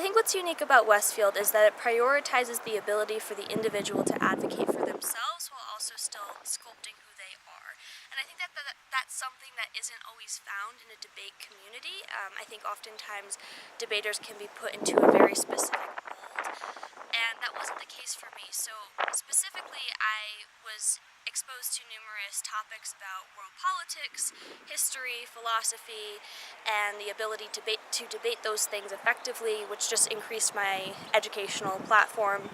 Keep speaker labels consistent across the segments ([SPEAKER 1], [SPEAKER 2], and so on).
[SPEAKER 1] think what's unique about Westfield is that it prioritizes the ability for the individual to advocate for themselves while also still sculpting who they are. And I think that's something that isn't always found in a debate community. I think oftentimes debaters can be put into a very specific mold, and that wasn't the case for me. So specifically, I was exposed to numerous topics about world politics, history, philosophy, and the ability to debate those things effectively, which just increased my educational platform.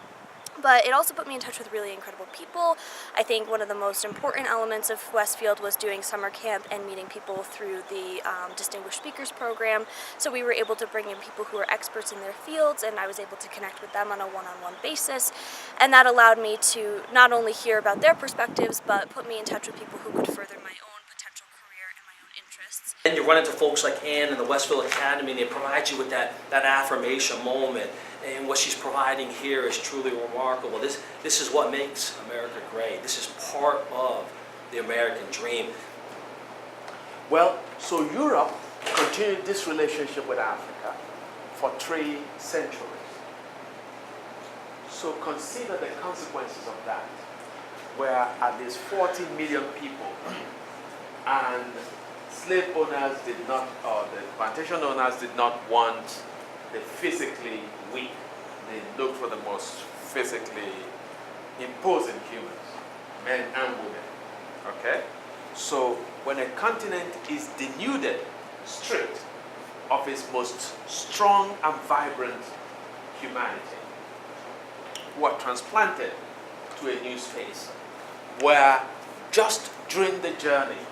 [SPEAKER 1] But it also put me in touch with really incredible people. I think one of the most important elements of Westfield was doing summer camp and meeting people through the Distinguished Speakers Program. So we were able to bring in people who are experts in their fields, and I was able to connect with them on a one-on-one basis. And that allowed me to not only hear about their perspectives, but put me in touch with people who could further my own potential career and my own interests.
[SPEAKER 2] And you run into folks like Ann in the Westfield Academy, and they provide you with that affirmation moment. And what she's providing here is truly remarkable. This is what makes America great. This is part of the American dream.
[SPEAKER 3] Well, so Europe continued this relationship with Africa for 3 centuries. So consider the consequences of that, where at least 40 million people and slave owners did not, or the plantation owners did not want the physically weak. They looked for the most physically imposing humans, men and women. Okay? So when a continent is denuded, stripped of its most strong and vibrant humanity, who are transplanted to a new space, where just during the journey,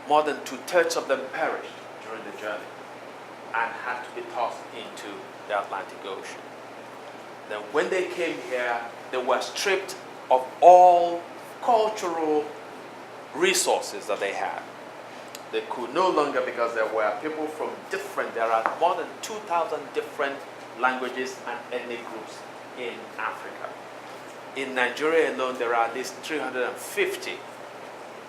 [SPEAKER 3] more than 2/3 of them perished during the journey and had to be tossed into the Atlantic Ocean. Then when they came here, they were stripped of all cultural resources that they had. They could no longer, because there were people from there are more than 2,000 different languages and ethnic groups in Africa. In Nigeria alone, there are at least 350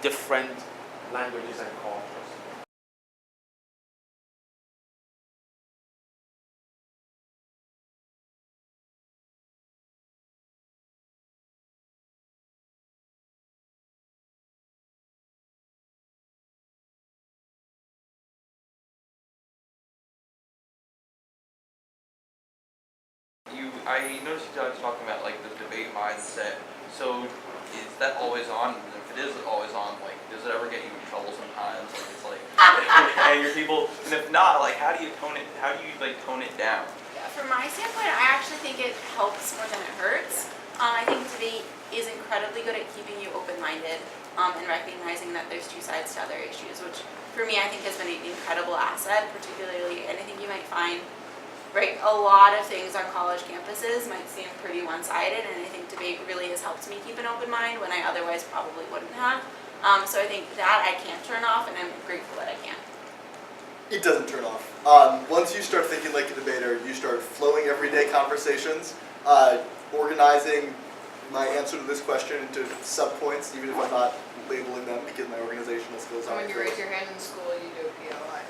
[SPEAKER 3] different languages and cultures.
[SPEAKER 4] I noticed you guys talking about like the debate mindset. So is that always on? And if it is always on, like, does it ever get you in trouble sometimes? Like it's like and your people, and if not, like how do you tone it? How do you like tone it down?
[SPEAKER 5] From my standpoint, I actually think it helps more than it hurts. I think debate is incredibly good at keeping you open-minded and recognizing that there's 2 sides to other issues, which for me I think has been an incredible asset, particularly, and I think you might find, right, a lot of things on college campuses might seem pretty one-sided, and I think debate really has helped me keep an open mind when I otherwise probably wouldn't have. So I think that I can't turn off, and I'm grateful that I can.
[SPEAKER 6] It doesn't turn off. Once you start thinking like a debater, you start flowing everyday conversations, organizing my answer to this question into sub-points, even if I'm not labeling them because my organizational skills aren't.
[SPEAKER 7] When you raise your hand in school, you do a PLI.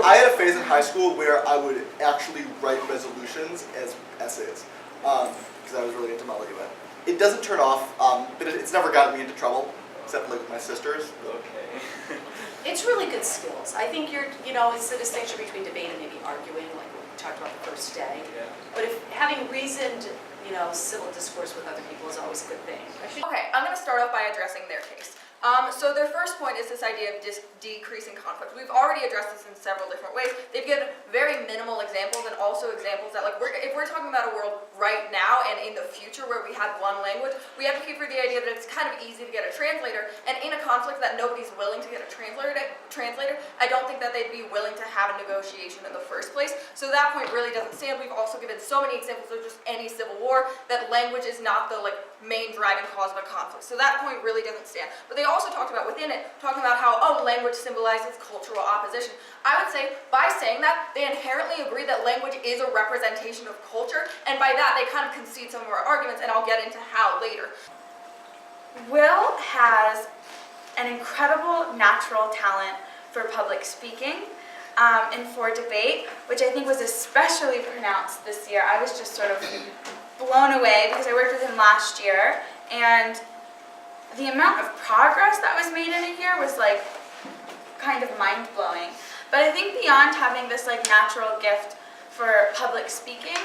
[SPEAKER 6] I had a phase in high school where I would actually write resolutions as essays because I was really into Molly. It doesn't turn off, but it's never gotten me into trouble, except like with my sisters.
[SPEAKER 4] Okay.
[SPEAKER 8] It's really good skills. I think it's the distinction between debate and maybe arguing, like we talked about the first day.
[SPEAKER 4] Yeah.
[SPEAKER 8] But if having reasoned, civil discourse with other people is always a good thing.
[SPEAKER 7] Okay, I'm going to start off by addressing their case. So their first point is this idea of decreasing conflict. We've already addressed this in several different ways. They've given very minimal examples and also examples that, like, if we're talking about a world right now and in the future where we had one language, we advocate for the idea that it's kind of easy to get a translator, and in a conflict that nobody's willing to get a translator, I don't think that they'd be willing to have a negotiation in the first place. So that point really doesn't stand. We've also given so many examples of just any civil war that language is not the main driving cause of a conflict. So that point really doesn't stand. But they also talked about within it, talking about how, language symbolizes cultural opposition. I would say, by saying that, they inherently agree that language is a representation of culture, and by that, they kind of concede some of our arguments, and I'll get into how later.
[SPEAKER 9] Will has an incredible natural talent for public speaking.
[SPEAKER 1] and for debate, which I think was especially pronounced this year. I was just sort of blown away because I worked with him last year, and the amount of progress that was made in a year was like kind of mind-blowing. But I think beyond having this like natural gift for public speaking,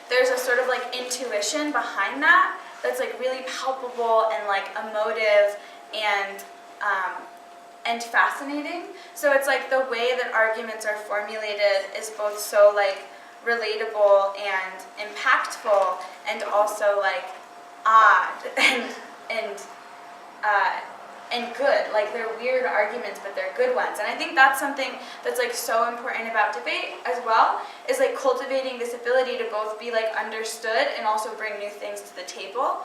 [SPEAKER 1] there's a sort of like intuition behind that that's like really palpable and like emotive and fascinating. So it's like the way that arguments are formulated is both so like relatable and impactful, and also like odd and good. Like they're weird arguments, but they're good ones. And I think that's something that's like so important about debate as well, is like cultivating this ability to both be like understood and also bring new things to the table.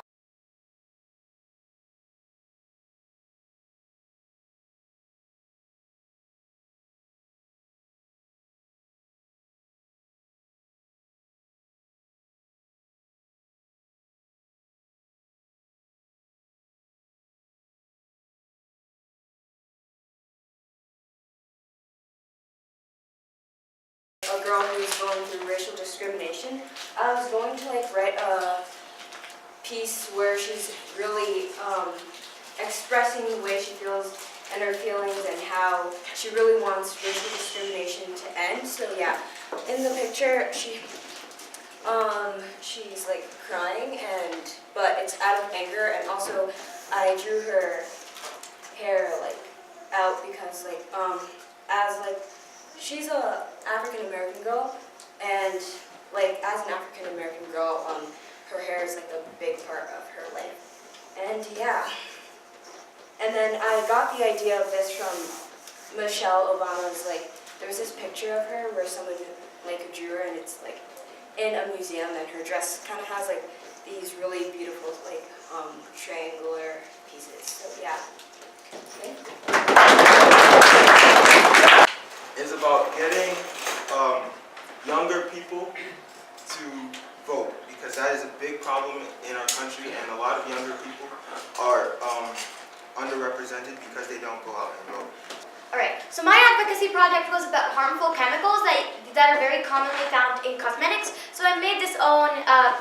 [SPEAKER 10] A girl who's going through racial discrimination. I was going to like write a piece where she's really expressing the way she feels and her feelings and how she really wants racial discrimination to end. So yeah, in the picture she's like crying, but it's out of anger, and also I drew her hair like out because as like she's a African American girl, and like as an African American girl, her hair is like a big part of her life. And yeah. And then I got the idea of this from Michelle Obama's, like, there was this picture of her where someone like drew her, and it's like in a museum, and her dress kind of has like these really beautiful like triangular pieces. So yeah. Okay.
[SPEAKER 11] Is about getting younger people to vote, because that is a big problem in our country, and a lot of younger people are underrepresented because they don't go out and vote.
[SPEAKER 12] Alright, so my advocacy project was about harmful chemicals that are very commonly found in cosmetics. So I made this own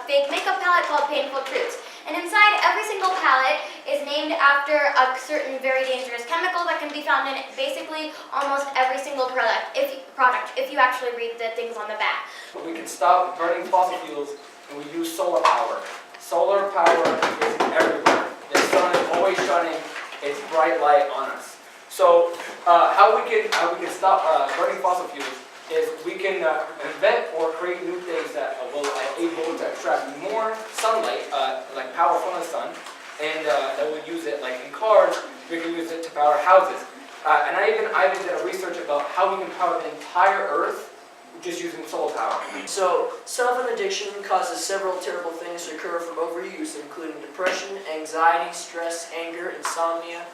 [SPEAKER 12] fake makeup palette called Painful Truths. And inside every single palette is named after a certain very dangerous chemical that can be found in basically almost every single product if you actually read the things on the back.
[SPEAKER 13] We can stop burning fossil fuels, and we use solar power. Solar power is everywhere. The sun is always shining its bright light on us. So how we can stop burning fossil fuels is we can invent or create new things that will able to extract more sunlight, like power from the sun, and that will use it like in cars. We can use it to power houses. And I even did a research about how we can power the entire Earth just using solar power.
[SPEAKER 14] So, self-addiction causes several terrible things to occur from overuse, including depression, anxiety, stress, anger, insomnia,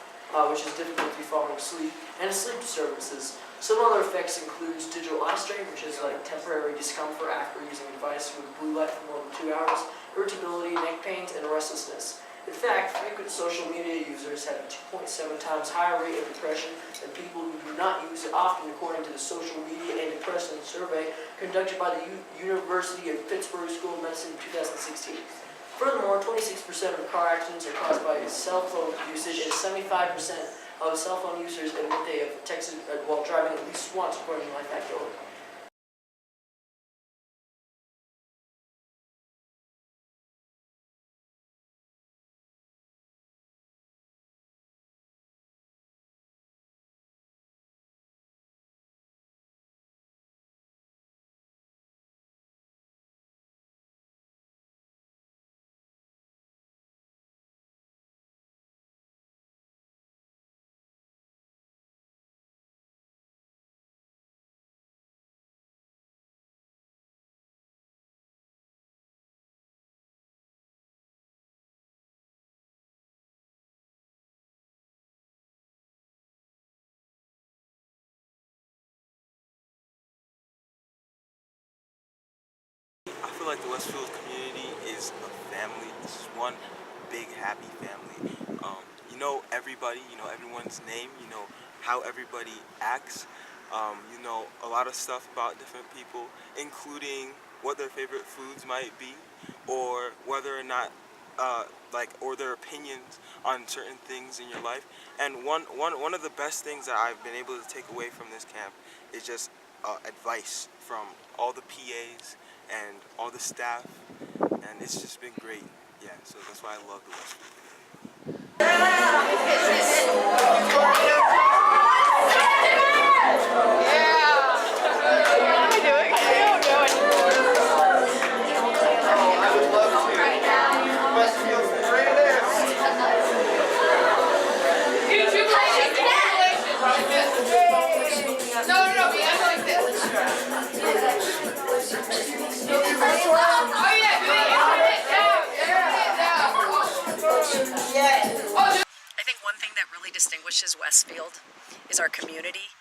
[SPEAKER 14] which is difficulty falling asleep, and sleep disturbances. Some other effects include digital eye strain, which is like temporary discomfort after using a device with blue light for more than 2 hours, irritability, neck pains, and restlessness. In fact, frequent social media users have a 2.7 times higher rate of depression than people who do not use it often, according to the Social Media and Depression Survey conducted by the University of Pittsburgh School of Medicine in 2016. Furthermore, 26% of car accidents are caused by cell phone usage, and 75% of cell phone users admit they have texted while driving at least once, according to Life Activity.
[SPEAKER 15] I feel like the Westfield community is a family. This is one big happy family. You know everybody, you know everyone's name, you know how everybody acts. you know, a lot of stuff about different people, including what their favorite foods might be, or whether or not, or their opinions on certain things in your life. And one of the best things that I've been able to take away from this camp is just advice from all the PAs and all the staff, and it's just been great. Yeah, so that's why I love the Westfield community.
[SPEAKER 8] I think one thing that really distinguishes Westfield is our community.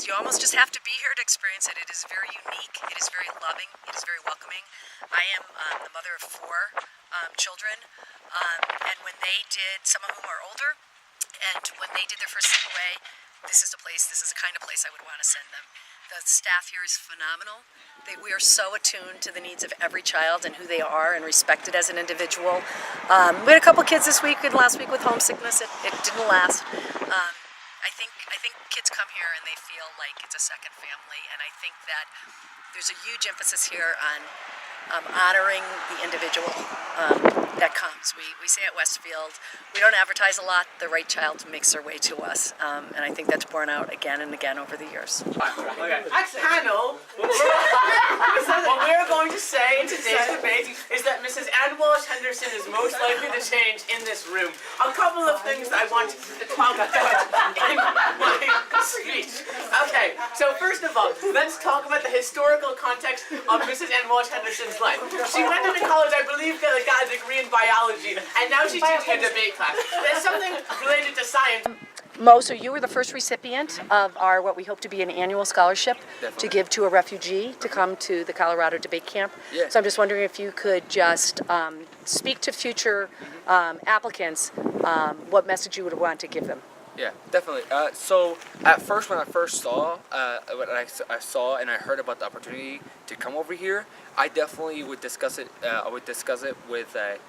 [SPEAKER 8] You almost just have to be here to experience it. It is very unique. It is very loving. It is very welcoming. I am the mother of 4 children, and when they did, some of whom are older, and when they did their first sleepaway, this is the kind of place I would want to send them. The staff here is phenomenal. We are so attuned to the needs of every child and who they are and respected as an individual. We had a couple kids this week and last week with homesickness. It didn't last. I think kids come here and they feel like it's a second family, and I think that there's a huge emphasis here on honoring the individual that comes. We say at Westfield, we don't advertise a lot. The right child makes their way to us, and I think that's borne out again and again over the years.
[SPEAKER 14] Okay. Panel, what we're going to say in today's debate is that Mrs. Ann Walsh Henderson is most likely to change in this room. A couple of things that I want to talk about in my speech. Okay, so first of all, let's talk about the historical context of Mrs. Ann Walsh Henderson's life. She went into college, I believe, got a degree in biology, and now she's teaching a debate class. There's something related to science.
[SPEAKER 8] Mo, so you were the first recipient of our, what we hope to be an annual scholarship to give to a refugee to come to the Colorado Debate Camp.
[SPEAKER 13] Yeah.
[SPEAKER 8] So I'm just wondering if you could just speak to future applicants, what message you would want to give them.
[SPEAKER 13] Yeah, definitely. So at first, when I first saw what I saw and I heard about the opportunity to come over here, I definitely would discuss it. I would discuss it with a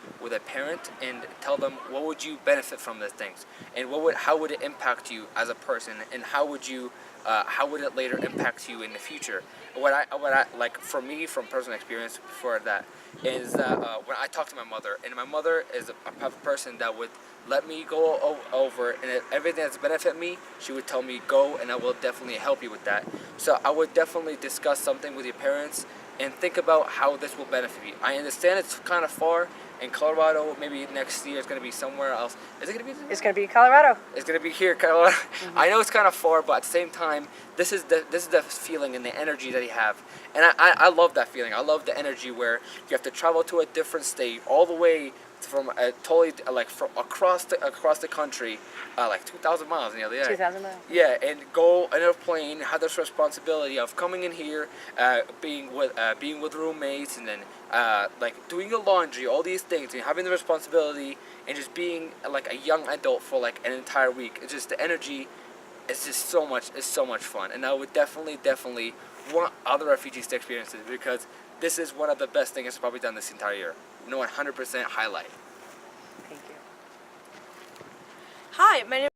[SPEAKER 13] parent and tell them what would you benefit from these things, and how would it impact you as a person, and how would it later impact you in the future. What I like, for me, from personal experience for that, is when I talk to my mother, and my mother is a type of person that would let me go over, and everything that's benefit me, she would tell me go, and I will definitely help you with that. So I would definitely discuss something with your parents and think about how this will benefit you. I understand it's kind of far. In Colorado, maybe next year it's going to be somewhere else. Is it going to be?
[SPEAKER 8] It's going to be Colorado.
[SPEAKER 13] It's going to be here, Colorado. Mm-hmm. I know it's kind of far, but at the same time, this is the feeling and the energy that you have, and I love that feeling. I love the energy where you have to travel to a different state, all the way from from across the country, like 2,000 miles nearly. Yeah.
[SPEAKER 8] 2,000 miles.
[SPEAKER 13] Yeah, and go in a plane, have this responsibility of coming in here, being with roommates, and then doing your laundry, all these things, and having the responsibility, and just being like a young adult for like an entire week. It's just the energy. It's just so much fun, and I would definitely want other refugees to experience it, because this is one of the best things I've probably done this entire year. No, 100% highlight.
[SPEAKER 8] Thank you.
[SPEAKER 1] Hi, my name